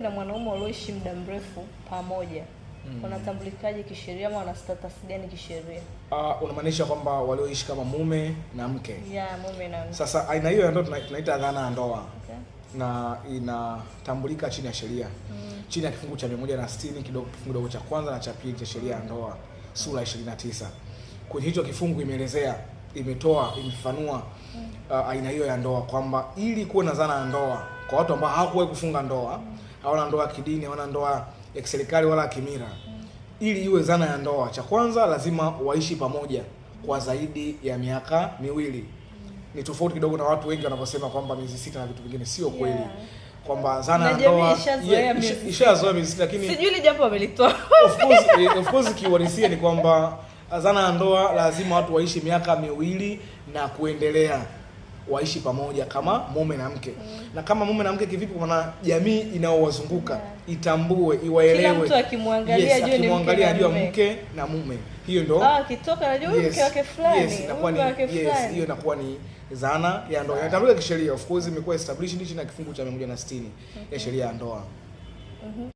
Na mwanaume walioishi muda mrefu pamoja wanatambulikaje kisheria ama wana status gani kisheria? Unamaanisha kwamba walioishi kama mume na mke? Yeah, mume na mke. Sasa aina hiyo ya ndoa tunaita dhana ya ndoa. Okay. Na inatambulika chini ya sheria. Chini ya kifungu cha 160 kifungu kidogo cha kwanza na cha pili cha sheria ya ndoa sura 29. Kwenye hicho kifungu imeelezea, imefanua aina hiyo ya ndoa kwamba ili kuwe na dhana ya ndoa kwa watu ambao hawakuwahi kufunga ndoa, hawana ndoa ya kidini, hawana ndoa ya kiserikali wala kimila. Ili iwe dhana ya ndoa, cha kwanza lazima waishi pamoja kwa zaidi ya miaka miwili. Ni tofauti kidogo na watu wengi wanaposema kwamba miezi 6 na vitu vingine, sio kweli. Yeah. Kwamba dhana ya ndoa ishazoea miezi 6, lakini sijui ile jambo wamelitoa. Of course kiuhalisia ni kwamba dhana ya ndoa lazima watu waishi miaka miwili na kuendelea, waishi pamoja kama mume na mke. Na kama mume na mke kivipi? Kwa maana jamii inaowazunguka itambue, iwaelewe. Kila mtu akimwangalia ajue ni mke na mume. Hiyo ndo kitoka najua mke wake fulani. Yes, inakuwa ni hiyo inakuwa ni dhana ya ndoa. Inatambulika kisheria, of course imekuwa established chini ya kifungu cha 160 ya sheria ya ndoa.